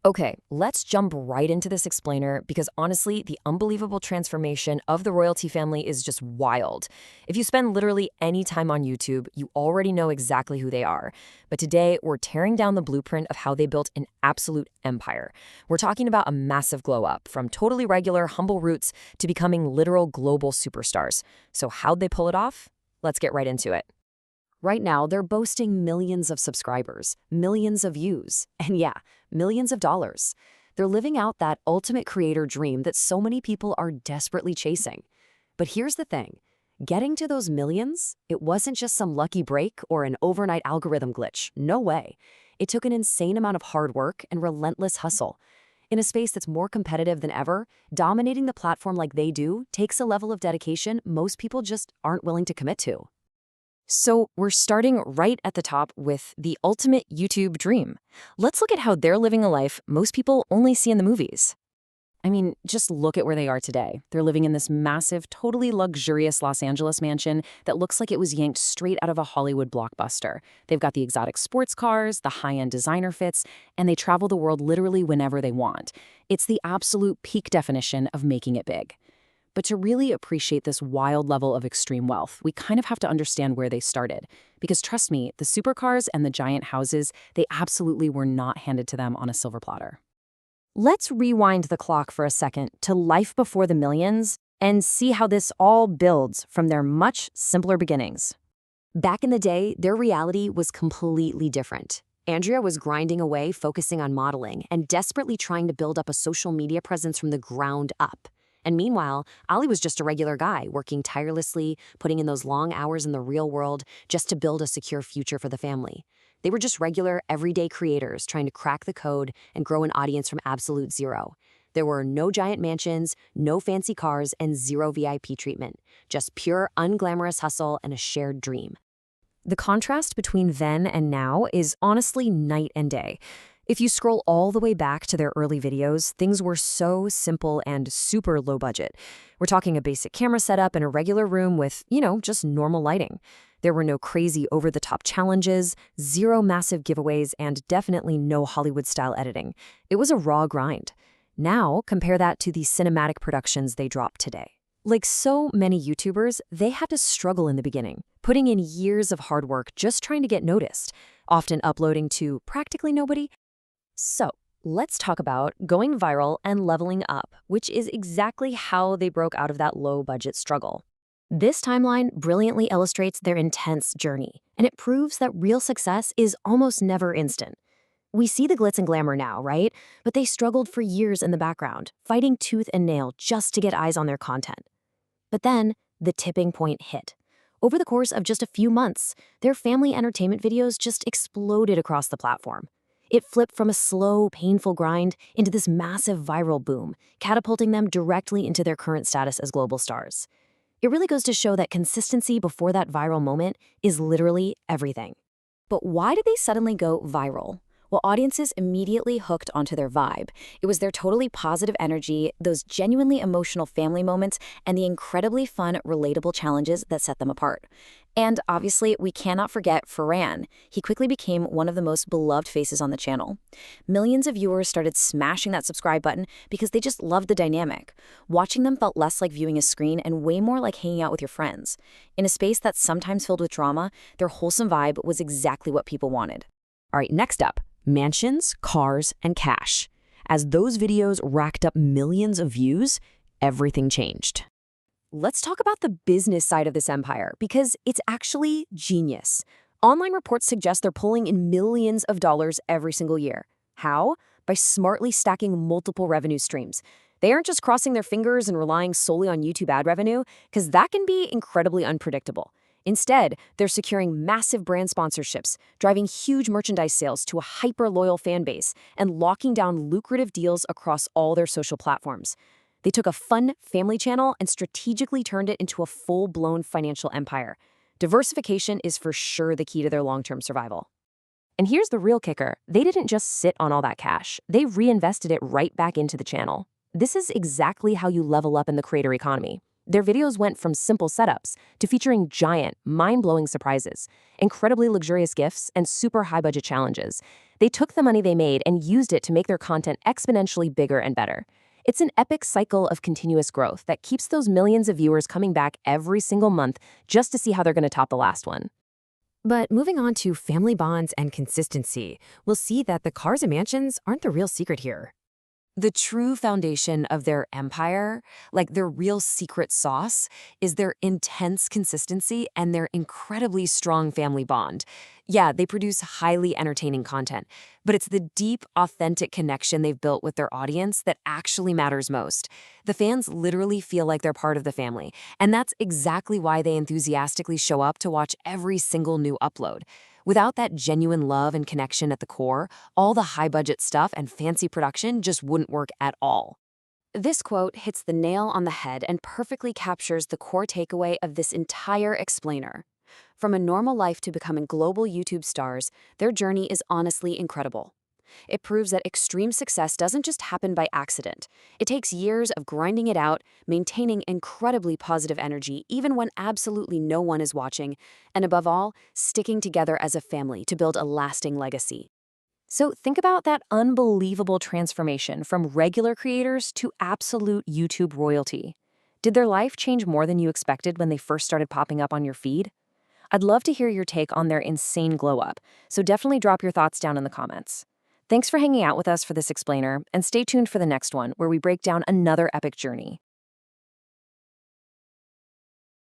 Okay, let's jump right into this explainer because honestly, the unbelievable transformation of the royalty family is just wild. If you spend literally any time on YouTube, you already know exactly who they are. But today, we're tearing down the blueprint of how they built an absolute empire. We're talking about a massive glow up, from totally regular, humble roots to becoming literal global superstars. So, how'd they pull it off? Let's get right into it. Right now, they're boasting millions of subscribers, millions of views, and yeah, millions of dollars. They're living out that ultimate creator dream that so many people are desperately chasing. But here's the thing. Getting to those millions, it wasn't just some lucky break or an overnight algorithm glitch. No way. It took an insane amount of hard work and relentless hustle. In a space that's more competitive than ever, dominating the platform like they do takes a level of dedication most people just aren't willing to commit to. So we're starting right at the top with the ultimate YouTube dream. Let's look at how they're living a life most people only see in the movies. I mean, just look at where they are today. They're living in this massive, totally luxurious Los Angeles mansion that looks like it was yanked straight out of a Hollywood blockbuster. They've got the exotic sports cars, the high-end designer fits, and they travel the world literally whenever they want. It's the absolute peak definition of making it big. But to really appreciate this wild level of extreme wealth, we kind of have to understand where they started. Because trust me, the supercars and the giant houses, they absolutely were not handed to them on a silver platter. Let's rewind the clock for a second to life before the millions and see how this all builds from their much simpler beginnings. Back in the day, their reality was completely different. Andrea was grinding away, focusing on modeling, and desperately trying to build up a social media presence from the ground up. And meanwhile, Ali was just a regular guy, working tirelessly, putting in those long hours in the real world just to build a secure future for the family. They were just regular, everyday creators trying to crack the code and grow an audience from absolute zero. There were no giant mansions, no fancy cars, and zero VIP treatment. Just pure, unglamorous hustle and a shared dream. The contrast between then and now is honestly night and day. If you scroll all the way back to their early videos, things were so simple and super low budget. We're talking a basic camera setup in a regular room with, just normal lighting. There were no crazy over-the-top challenges, zero massive giveaways, and definitely no Hollywood-style editing. It was a raw grind. Now, compare that to the cinematic productions they drop today. Like so many YouTubers, they had to struggle in the beginning, putting in years of hard work just trying to get noticed, often uploading to practically nobody. So, let's talk about going viral and leveling up, which is exactly how they broke out of that low-budget struggle. This timeline brilliantly illustrates their intense journey, and it proves that real success is almost never instant. We see the glitz and glamour now, right? But they struggled for years in the background, fighting tooth and nail just to get eyes on their content. But then, the tipping point hit. Over the course of just a few months, their family entertainment videos just exploded across the platform. It flipped from a slow, painful grind into this massive viral boom, catapulting them directly into their current status as global stars. It really goes to show that consistency before that viral moment is literally everything. But why did they suddenly go viral? Well, audiences immediately hooked onto their vibe. It was their totally positive energy, those genuinely emotional family moments, and the incredibly fun, relatable challenges that set them apart. And obviously, we cannot forget Ferran. He quickly became one of the most beloved faces on the channel. Millions of viewers started smashing that subscribe button because they just loved the dynamic. Watching them felt less like viewing a screen and way more like hanging out with your friends. In a space that's sometimes filled with drama, their wholesome vibe was exactly what people wanted. All right, next up. Mansions, cars, and cash. As those videos racked up millions of views, everything changed. Let's talk about the business side of this empire, because it's actually genius. Online reports suggest they're pulling in millions of dollars every single year. How? By smartly stacking multiple revenue streams. They aren't just crossing their fingers and relying solely on YouTube ad revenue, because that can be incredibly unpredictable. Instead, they're securing massive brand sponsorships, driving huge merchandise sales to a hyper-loyal fan base, and locking down lucrative deals across all their social platforms. They took a fun family channel and strategically turned it into a full-blown financial empire. Diversification is for sure the key to their long-term survival. And here's the real kicker. They didn't just sit on all that cash. They reinvested it right back into the channel. This is exactly how you level up in the creator economy. Their videos went from simple setups to featuring giant, mind-blowing surprises, incredibly luxurious gifts, and super high-budget challenges. They took the money they made and used it to make their content exponentially bigger and better. It's an epic cycle of continuous growth that keeps those millions of viewers coming back every single month just to see how they're going to top the last one. But moving on to family bonds and consistency, we'll see that the cars and mansions aren't the real secret here. The true foundation of their empire, like their real secret sauce, is their intense consistency and their incredibly strong family bond. Yeah, they produce highly entertaining content, but it's the deep, authentic connection they've built with their audience that actually matters most. The fans literally feel like they're part of the family, and that's exactly why they enthusiastically show up to watch every single new upload. Without that genuine love and connection at the core, all the high-budget stuff and fancy production just wouldn't work at all. This quote hits the nail on the head and perfectly captures the core takeaway of this entire explainer. From a normal life to becoming global YouTube stars, their journey is honestly incredible. It proves that extreme success doesn't just happen by accident. It takes years of grinding it out, maintaining incredibly positive energy even when absolutely no one is watching, and above all, sticking together as a family to build a lasting legacy. So think about that unbelievable transformation from regular creators to absolute YouTube royalty. Did their life change more than you expected when they first started popping up on your feed? I'd love to hear your take on their insane glow up, so definitely drop your thoughts down in the comments. Thanks for hanging out with us for this explainer, and stay tuned for the next one where we break down another epic journey.